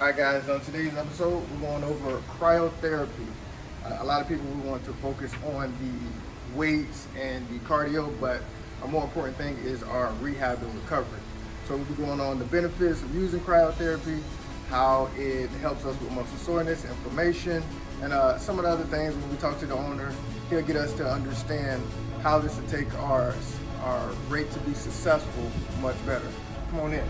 All right, guys, on today's episode, we're going over cryotherapy. A lot of people want to focus on the weights and the cardio, but a more important thing is our rehab and recovery. So we'll be going on the benefits of using cryotherapy, how it helps us with muscle soreness, inflammation, and some of the other things. When we talk to the owner, he'll get us to understand how this will take our rate to be successful much better. Come on in.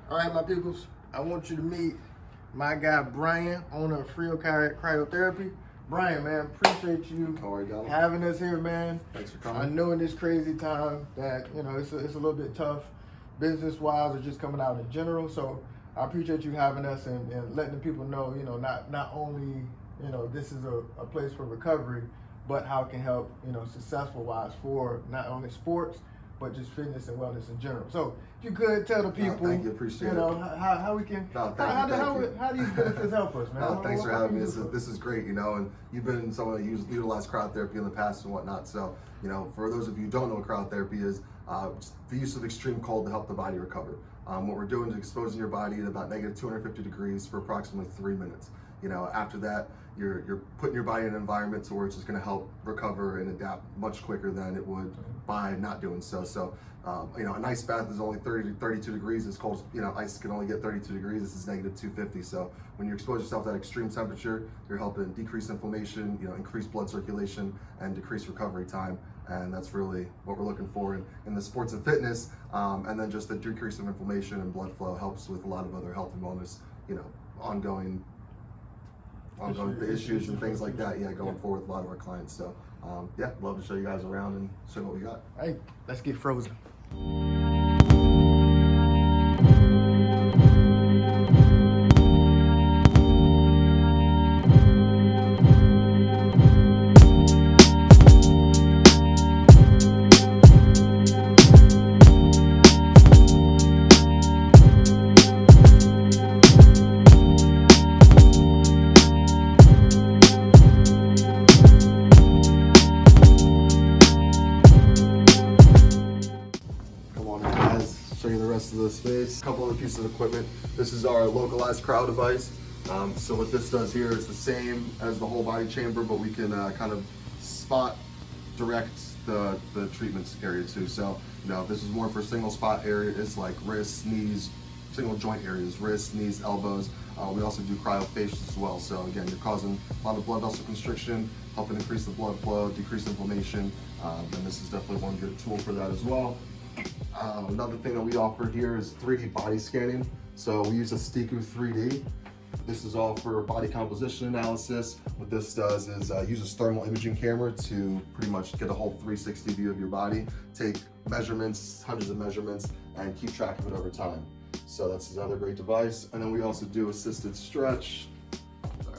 All right, my peoples, I want you to meet my guy, Brian, owner of Frio Cryotherapy. Brian, man, appreciate you having us here, man. Thanks for coming. I know in this crazy time that, it's a little bit tough business-wise or just coming out in general. So I appreciate you having us and letting the people know, not only, this is a place for recovery, but how it can help, successful-wise for not only sports, but just fitness and wellness in general. So if you could tell the people, thank you, appreciate it. How we can, how these benefits help us, man. Thanks for having me. This is great, and you've been someone that utilized cryotherapy in the past and whatnot. So, for those of you who don't know what cryotherapy is, the use of extreme cold to help the body recover. What we're doing is exposing your body at about negative 250 degrees for approximately 3 minutes. After that, you're putting your body in an environment to where it's just going to help recover and adapt much quicker than it would by not doing so. So, an ice bath is only 30 to 32 degrees. It's cold, ice can only get 32 degrees. This is negative 250. So when you expose yourself to that extreme temperature, you're helping decrease inflammation, increase blood circulation and decrease recovery time. And that's really what we're looking for in the sports and fitness. And then just the decrease of inflammation and blood flow helps with a lot of other health and wellness, ongoing issues and things like that, going forward with a lot of our clients. So, love to show you guys around and show what we got. Hey, let's get frozen. Show you the rest of the space. A couple other pieces of equipment. This is our localized cryo device. So what this does here is the same as the whole body chamber, but we can kind of spot direct the treatment area too. So, this is more for single spot areas like wrists, knees, single joint areas, wrists, knees, elbows. We also do cryofacials as well. So again, you're causing a lot of blood vessel constriction, helping increase the blood flow, decrease inflammation. And this is definitely one good tool for that as well. Another thing that we offer here is 3D body scanning. So we use a Stiku 3D. This is all for body composition analysis. What this does is uses thermal imaging camera to pretty much get a whole 360 view of your body, take measurements, hundreds of measurements, and keep track of it over time. So that's another great device. And then we also do assisted stretch.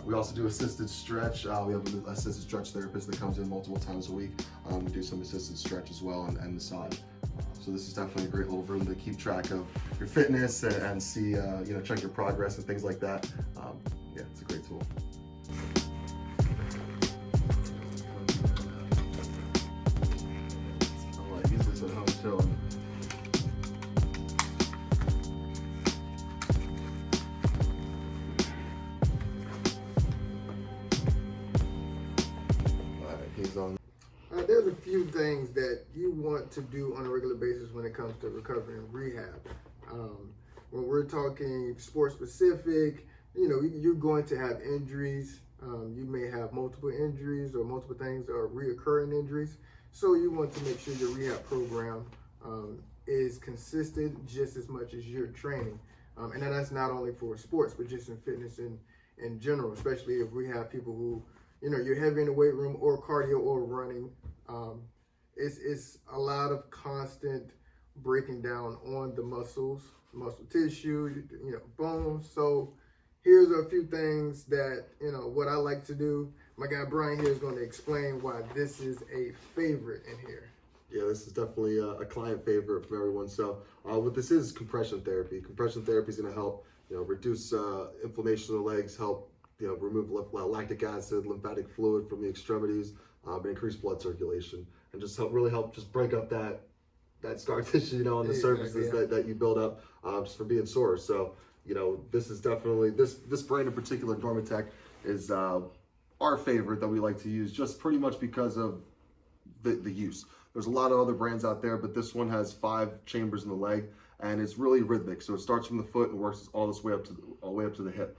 We have an assisted stretch therapist that comes in multiple times a week. We do some assisted stretch as well and massage. So this is definitely a great little room to keep track of your fitness and see, check your progress and things like that. It's a great tool. All right, he's just at home chilling. There's a few things that you want to do on a regular basis when it comes to recovery and rehab. When we're talking sports specific, you're going to have injuries. You may have multiple injuries or multiple things or reoccurring injuries. So you want to make sure your rehab program is consistent just as much as your training. And that's not only for sports, but just in fitness in general, especially if we have people who, you're heavy in the weight room or cardio or running. It's a lot of constant breaking down on the muscles, muscle tissue, bones. So here's a few things that, what I like to do. My guy Brian here is going to explain why this is a favorite in here. Yeah, this is definitely a client favorite for everyone. So what this is compression therapy. Compression therapy is going to help, reduce inflammation of the legs, help, remove lactic acid, lymphatic fluid from the extremities, and increase blood circulation, and just really help just break up that scar tissue, on the surfaces that you build up just for being sore. So, this is definitely, this brand in particular, Dormatech, is our favorite that we like to use, just pretty much because of the use. There's a lot of other brands out there, but this one has 5 chambers in the leg, and it's really rhythmic. So it starts from the foot and works all the way up to the hip.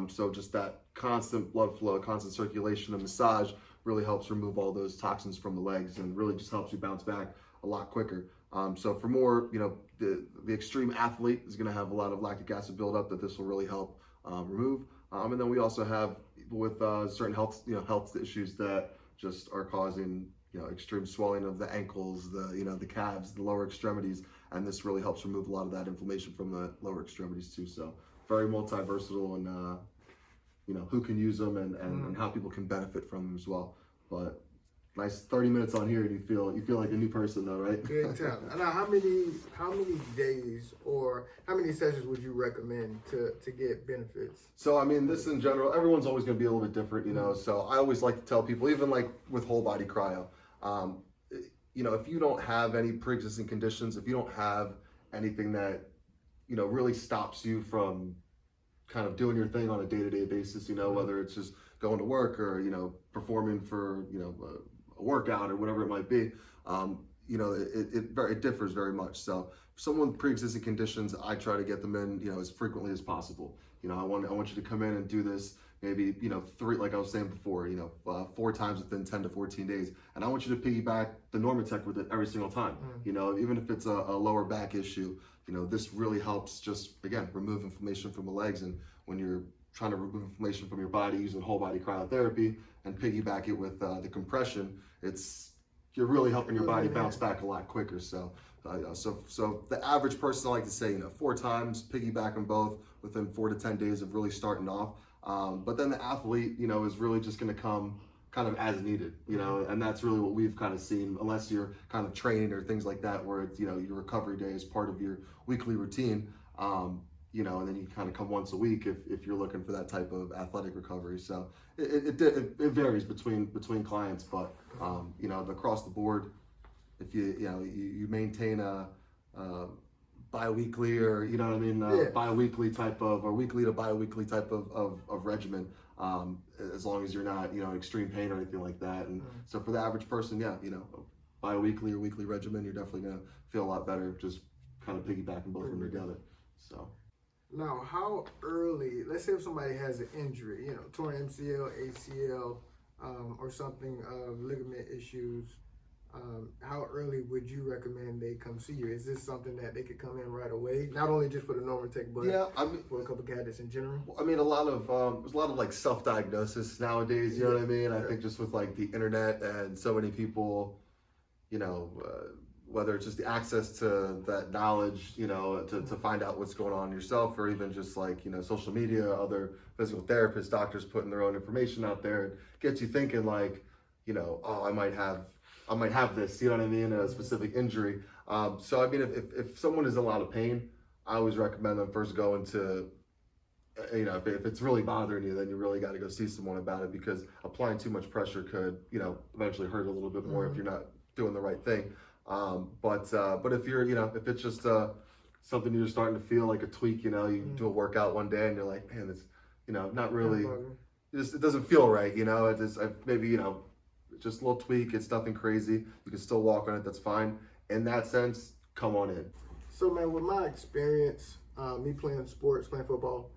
So just that constant blood flow, constant circulation and massage really helps remove all those toxins from the legs, and really just helps you bounce back a lot quicker. So for more, the extreme athlete is going to have a lot of lactic acid buildup that this will really help remove. And then we also have with certain health issues that just are causing extreme swelling of the ankles, the calves, the lower extremities, and this really helps remove a lot of that inflammation from the lower extremities too. So very multi-versatile, and who can use them and how people can benefit from them as well. But nice 30 minutes on here, and you feel like a new person though, right? Good time. Now, how many days or how many sessions would you recommend to get benefits? So I mean, this in general, everyone's always going to be a little bit different, So I always like to tell people, even like with whole body cryo, if you don't have any pre-existing conditions, if you don't have anything that really stops you from kind of doing your thing on a day-to-day basis, whether it's just going to work or performing for a workout or whatever it might be, it differs very much. So for someone with pre-existing conditions, I try to get them in as frequently as possible. I want you to come in and do this maybe 3, like I was saying before, 4 times within 10 to 14 days, and I want you to piggyback the Normatec with it every single time. Even if it's a lower back issue, this really helps just, again, remove inflammation from the legs. And when you're trying to remove inflammation from your body using whole body cryotherapy and piggyback it with the compression, you're really helping your body bounce back a lot quicker. So the average person, I like to say, 4 times, piggyback them both within 4 to 10 days of really starting off. But then the athlete, is really just going to come kind of as needed, and that's really what we've kind of seen, unless you're kind of training or things like that, where it's, your recovery day is part of your weekly routine, and then you kind of come once a week if you're looking for that type of athletic recovery. So it varies between clients, but, across the board, if you maintain a bi-weekly or bi-weekly type of, or weekly to bi-weekly type of regimen, as long as you're not in extreme pain or anything like that. And so for the average person, bi-weekly or weekly regimen, you're definitely going to feel a lot better just kind of piggybacking both of them together. So now, how early, let's say if somebody has an injury, torn MCL, ACL, or something of ligament issues, how early would you recommend they come see you? Is this something that they could come in right away? Not only just for the Normatec, but for a couple gadgets in general? I mean, there's a lot of like self-diagnosis nowadays, you know what I mean? I think just with like the internet and so many people, whether it's just the access to that knowledge, to find out what's going on yourself, or even just like, social media, other physical therapists, doctors putting their own information out there, it gets you thinking like, oh, I might have this, you know what I mean, a specific injury. So I mean, if someone is in a lot of pain, I always recommend them first going to, if it's really bothering you, then you really got to go see someone about it, because applying too much pressure could, eventually hurt a little bit more if you're not doing the right thing. But if you're, if it's just something you're starting to feel like a tweak, you do a workout one day and you're like, man, it's, not really, it doesn't feel right, it just, maybe, just a little tweak, it's nothing crazy, you can still walk on it, that's fine. In that sense, come on in. So man, with my experience, me playing sports, playing football,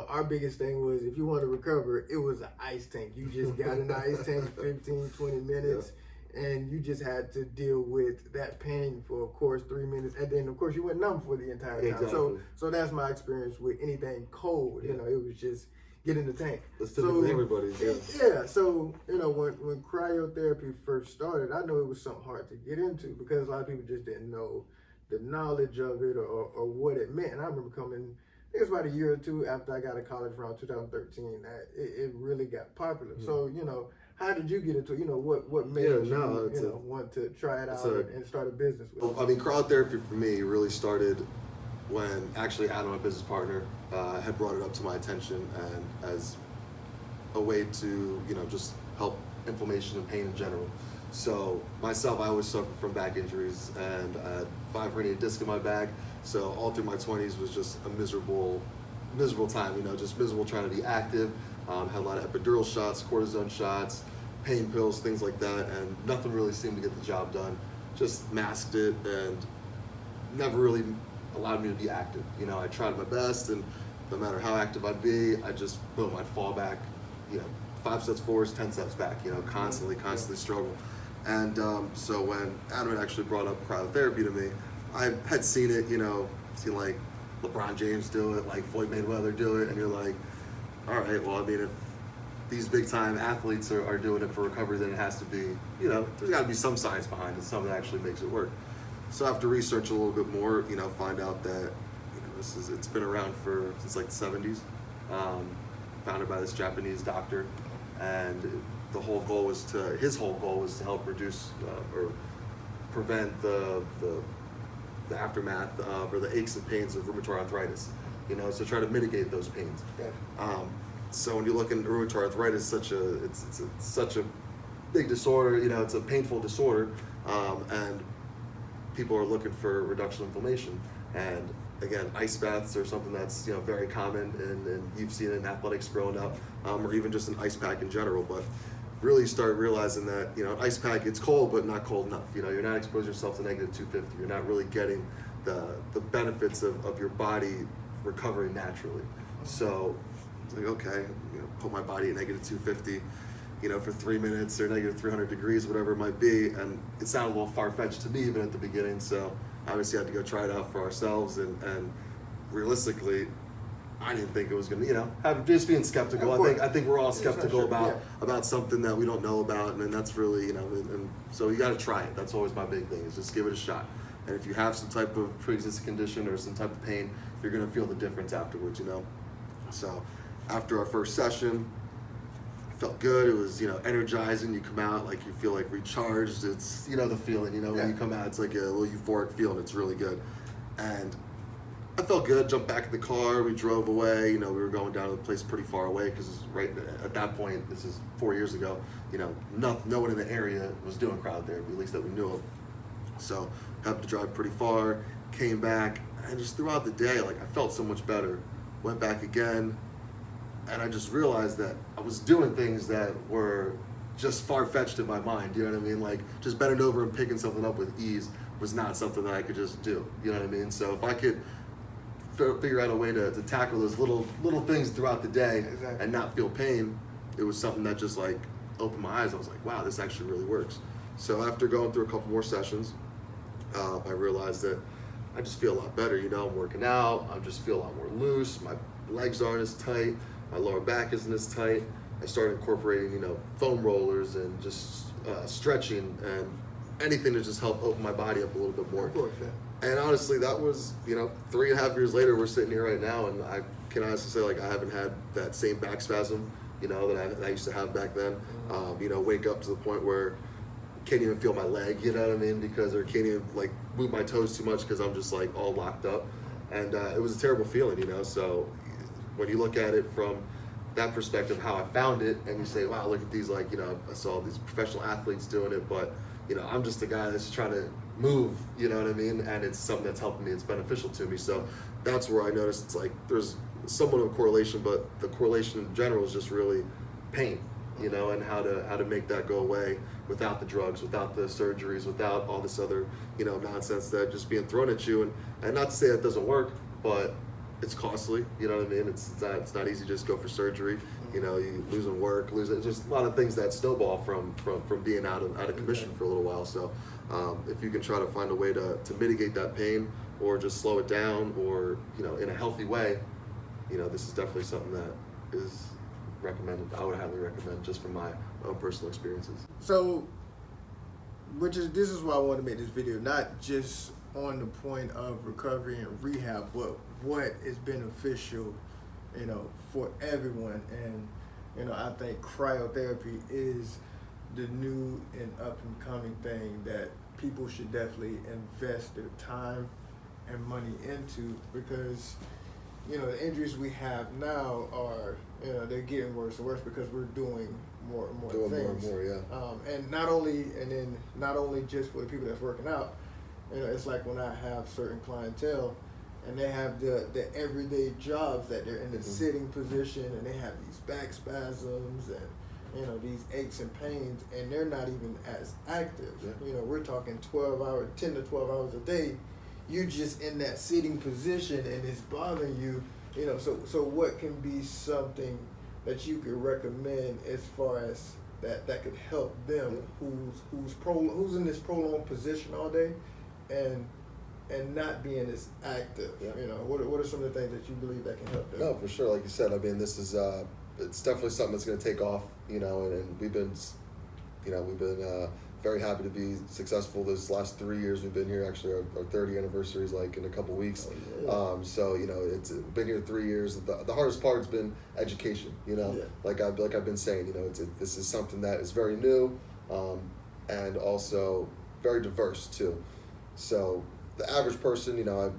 our biggest thing was, if you want to recover, it was an ice tank. You just got an ice tank 15, 20 minutes, and you just had to deal with that pain for, of course, 3 minutes. And then, of course, you went numb for the entire time. Exactly. So that's my experience with anything cold. It was just get in the tank. That's typically everybody's, so, when cryotherapy first started, I know it was something hard to get into, because a lot of people just didn't know the knowledge of it or what it meant. And I remember coming think it's about a year or two after I got to college around 2013 that it really got popular. So, you know, how did you get into it? You know, what made you want to try it out and start a business with it? I mean, cryotherapy for me really started when actually Adam, my business partner, had brought it up to my attention and as a way to, you know, just help inflammation and pain in general. So myself, I always suffered from back injuries and I had 5 herniated discs in my back. So all through my 20s was just a miserable time, you know, just miserable trying to be active. Had a lot of epidural shots, cortisone shots, pain pills, things like that, and nothing really seemed to get the job done. Just masked it and never really allowed me to be active. You know, I tried my best and no matter how active I'd be, I'd fall back, you know, 5 steps forward, 10 steps back, you know, constantly struggle. And so when Adam had actually brought up cryotherapy to me, I had seen it, you know, seen like LeBron James do it, like Floyd Mayweather do it, and you're like, all right, well, I mean, if these big time athletes are doing it for recovery, then it has to be, you know, there's got to be some science behind it, something that actually makes it work. So after research a little bit more, you know, find out that, you know, it's been around since like the 70s, founded by this Japanese doctor, and his whole goal was to help reduce or prevent the aftermath of, or the aches and pains of rheumatoid arthritis, you know, so try to mitigate those pains. So when you look into rheumatoid arthritis, it's such a big disorder, you know, it's a painful disorder, and people are looking for reduction of inflammation. And again, ice baths are something that's, you know, very common, and you've seen it in athletics growing up, or even just an ice pack in general. But really start realizing that, you know, an ice pack, it's cold, but not cold enough. You know, you're not exposing yourself to negative 250. You're not really getting the benefits of your body recovering naturally. So it's like, okay, you know, put my body at negative 250, you know, for 3 minutes or negative 300 degrees, whatever it might be. And it sounded a little far-fetched to me even at the beginning. So obviously I had to go try it out for ourselves, and realistically, I didn't think it was gonna, you know, just being skeptical. I think we're all skeptical about something that we don't know about, and that's really, you know, and so you got to try it. That's always my big thing, is just give it a shot. And if you have some type of pre-existing condition or some type of pain, you're gonna feel the difference afterwards, you know. So after our first session, it felt good. It was, you know, energizing. You come out like you feel like recharged. It's, you know, the feeling, you know, when you come out, it's like a little euphoric feeling. It's really good. And I felt good, jumped back in the car, we drove away, you know, we were going down to the place pretty far away because right at that point, this is 4 years ago, you know, no one in the area was doing cryotherapy, at least that we knew of. So had to drive pretty far, came back, and just throughout the day, like I felt so much better. Went back again, and I just realized that I was doing things that were just far-fetched in my mind, you know what I mean? Like just bending over and picking something up with ease was not something that I could just do, you know what I mean? So if I could figure out a way to tackle those little things throughout the day and not feel pain, it was something that just like opened my eyes. I was like, wow, this actually really works. So after going through a couple more sessions, I realized that I just feel a lot better. You know, I'm working out, I just feel a lot more loose, my legs aren't as tight, my lower back isn't as tight. I started incorporating, you know, foam rollers and just stretching and anything to just help open my body up a little bit more. Of course, And honestly, that was, you know, 3.5 years later, we're sitting here right now, and I can honestly say, like, I haven't had that same back spasm, you know, that I used to have back then. You know, wake up to the point where I can't even feel my leg, you know what I mean? Or can't even, like, move my toes too much because I'm just, like, all locked up. And it was a terrible feeling, you know? So when you look at it from that perspective, how I found it, and you say, wow, look at these, like, you know, I saw these professional athletes doing it, but, you know, I'm just a guy that's trying to move, you know what I mean? And it's something that's helping me, it's beneficial to me. So that's where I noticed it's like there's somewhat of a correlation, but the correlation in general is just really pain, you know, and how to make that go away without the drugs, without the surgeries, without all this other, you know, nonsense that just being thrown at you. And not to say that doesn't work, but it's costly, you know what I mean? It's not easy to just go for surgery. You know, you losing work, just a lot of things that snowball from being out of commission for a little while. So if you can try to find a way to mitigate that pain or just slow it down, or, you know, in a healthy way, you know, this is definitely something that is recommended. I would highly recommend, just from my own personal experiences. So, this is why I want to make this video, not just on the point of recovery and rehab, but what is beneficial, for everyone. And I think cryotherapy is the new and up and coming thing that people should definitely invest their time and money into, because the injuries we have now are, they're getting worse and worse because we're doing more and more things. More and more, yeah. And then not only just for the people that's working out, it's like when I have certain clientele and they have the everyday jobs that they're in the sitting position and they have these back spasms and these aches and pains, and they're not even as active. Yeah. We're talking 10 to 12 hours a day. You're just in that sitting position and it's bothering you. So what can be something that you could recommend as far as that could help them who's in this prolonged position all day and not being as active? Yeah. What are some of the things that you believe that can help them? No, for sure. Like you said, I mean, this is it's definitely something that's going to take off. And we've been very happy to be successful this last 3 years we've been here. Actually, our 30th anniversary is like in a couple weeks. Oh, yeah. So it's been here 3 years. The hardest part's been education. Yeah. Like I've been saying, this is something that is very new, and also very diverse too. So the average person, I'm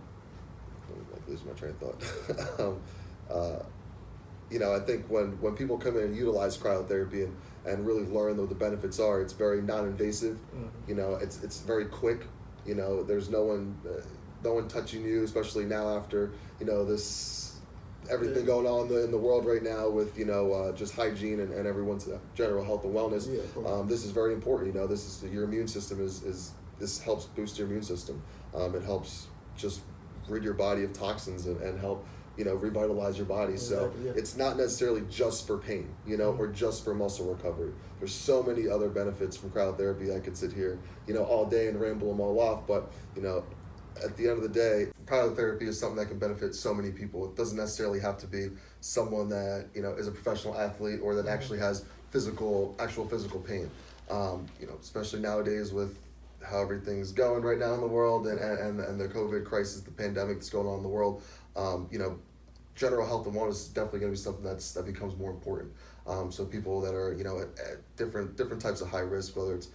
losing my train of thought. I think when people come in and utilize cryotherapy and really learn what the benefits are, it's very non-invasive. It's very quick. There's no one touching you, especially now after everything going on in the world right now with just hygiene and everyone's general health and wellness. This is very important. This is your immune system this helps boost your immune system. It helps just rid your body of toxins and help revitalize your body. So it's not necessarily just for pain, or just for muscle recovery. There's so many other benefits from cryotherapy. I could sit here, all day and ramble them all off, but at the end of the day, cryotherapy is something that can benefit so many people. It doesn't necessarily have to be someone that is a professional athlete or that actually has actual physical pain. Especially nowadays with how everything's going right now in the world and the COVID crisis, the pandemic that's going on in the world. General health and wellness is definitely going to be something that becomes more important. So people that are at different types of high risk, whether it's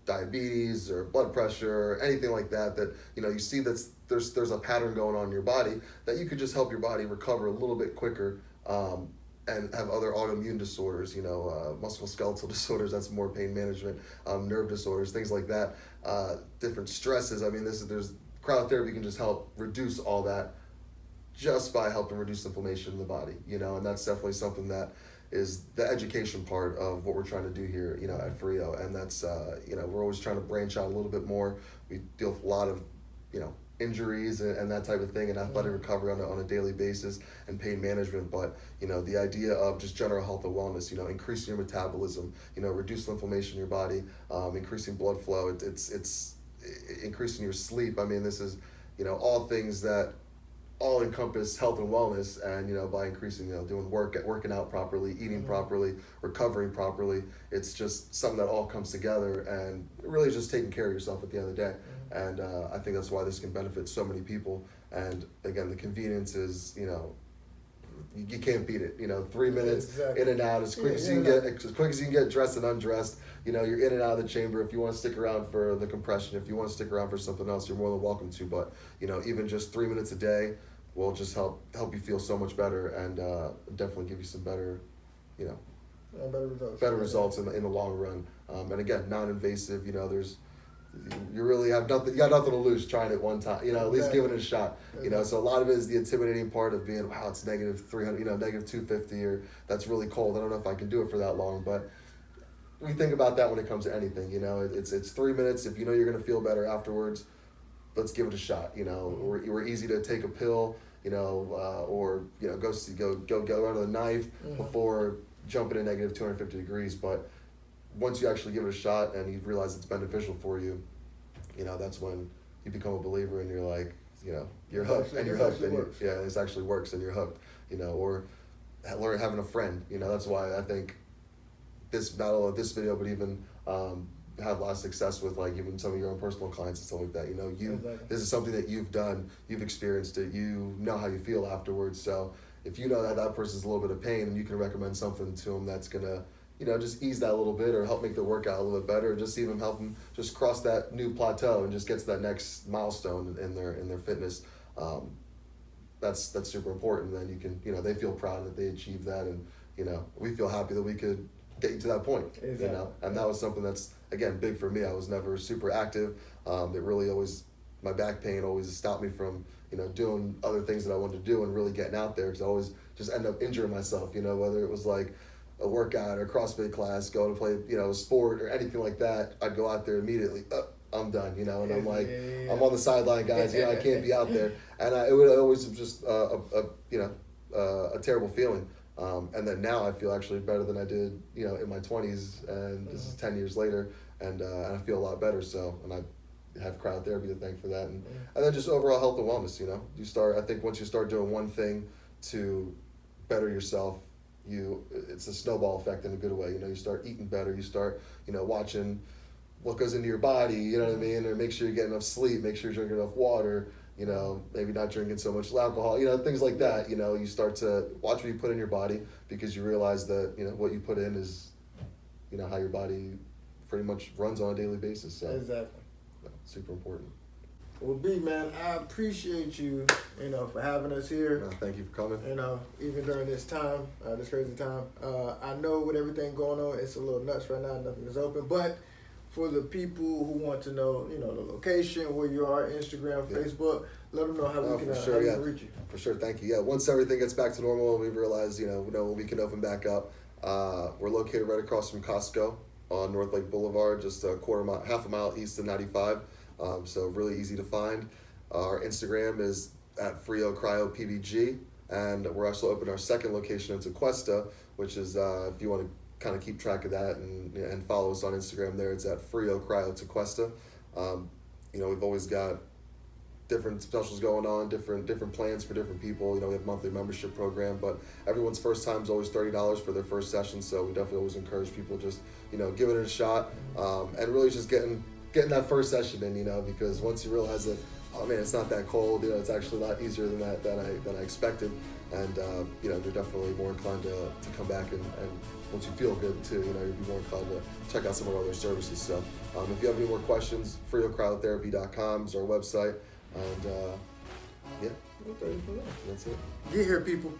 diabetes or blood pressure or anything like that you see that there's a pattern going on in your body that you could just help your body recover a little bit quicker, and have other autoimmune disorders, musculoskeletal disorders, that's more pain management, nerve disorders, things like that, different stresses. I mean, there's cryotherapy can just help reduce all that just by helping reduce inflammation in the body, and that's definitely something that is the education part of what we're trying to do here, at Frio. And that's, we're always trying to branch out a little bit more. We deal with a lot of, injuries and that type of thing, and athletic recovery on a daily basis and pain management. But, the idea of just general health and wellness, increasing your metabolism, reducing inflammation in your body, increasing blood flow, it's increasing your sleep. I mean, this is, all things that all encompass health and wellness, and by increasing, working out properly, eating properly, recovering properly. It's just something that all comes together, and really just taking care of yourself at the end of the day. And I think that's why this can benefit so many people. And again, the convenience is, you can't beat it. 3 minutes in and out, as quick as you can get dressed and undressed. You're in and out of the chamber. If you want to stick around for the compression, if you want to stick around for something else, you're more than welcome to. But even just 3 minutes a day will just help you feel so much better, and definitely give you some better, better results in the long run. And again, non-invasive. You really have nothing. You got nothing to lose trying it one time. At least giving it a shot. So a lot of it is the intimidating part of being, wow, it's -300, -250, or that's really cold. I don't know if I can do it for that long. But we think about that when it comes to anything. It's 3 minutes. If you're going to feel better afterwards, let's give it a shot. We're easy to take a pill, or go under the knife before jumping to -250 degrees. But once you actually give it a shot and you realize it's beneficial for you, that's when you become a believer, and you're like, you're hooked, and you're hooked, and this actually works, and you're hooked, or having a friend. That's why I think not only this video, but even have a lot of success with, like even some of your own personal clients and stuff like that. You know, this is something that you've done, you've experienced it, you know how you feel afterwards. So if you know that that person's a little bit of pain, and you can recommend something to them that's gonna, you know, just ease that a little bit, or help make their workout a little bit better, or just even help them just cross that new plateau and just get to that next milestone in their fitness. That's super important. Then you can, you know, they feel proud that they achieved that, and you know, we feel happy that we could get you to that point. Exactly. You know, and that was something that's, again, big for me. I was never super active. It really always, my back pain always stopped me from, you know, doing other things that I wanted to do and really getting out there, because I always just end up injuring myself, you know, whether it was like a workout or CrossFit class, go to play, you know, a sport or anything like that. I'd go out there immediately, I'm done, you know, and I'm like, I'm on the sideline, guys, you know, I can't be out there. And it would always just, you know, a terrible feeling. And then now I feel actually better than I did, you know, in my 20s, and this is 10 years later, and I feel a lot better. So, and I have cryotherapy to thank for that, and then just overall health and wellness. You know, I think once you start doing one thing to better yourself, it's a snowball effect in a good way. You know, you start eating better, you start, you know, watching what goes into your body, you know what I mean, or make sure you get enough sleep, make sure you're drinking enough water. You know, maybe not drinking so much alcohol, you know, things like that. You know, you start to watch what you put in your body, because you realize that, you know, what you put in is, you know, how your body pretty much runs on a daily basis. So exactly, super important. Well, B, man, I appreciate you, you know, for having us here. No, thank you for coming. You know, even during this time, this crazy time. I know with everything going on, it's a little nuts right now. Nothing is open, but for the people who want to know, you know, the location, where you are, Instagram, Facebook, let them know how we can, how we can reach you. For sure, thank you. Yeah, once everything gets back to normal and we realize, you know, when we can open back up, we're located right across from Costco on North Lake Boulevard, just half a mile east of 95. So really easy to find. Our Instagram is at Frio Cryotherapy Tequesta, and we're also opening our second location in Tequesta, which is, if you want to kind of keep track of that and follow us on Instagram there, it's at Frio Cryotherapy Tequesta. You know, we've always got different specials going on, different plans for different people. You know, we have a monthly membership program, but everyone's first time is always $30 for their first session. So we definitely always encourage people just, you know, giving it a shot, and really just getting that first session in. You know, because once you realize that, oh man, it's not that cold. You know, it's actually a lot easier than I expected, and you know, you're definitely more inclined to come back, and once you feel good too, you know, you'll be more inclined to check out some of our other services. So if you have any more questions, friocryotherapy.com is our website, and yeah, that's it. Get here, people.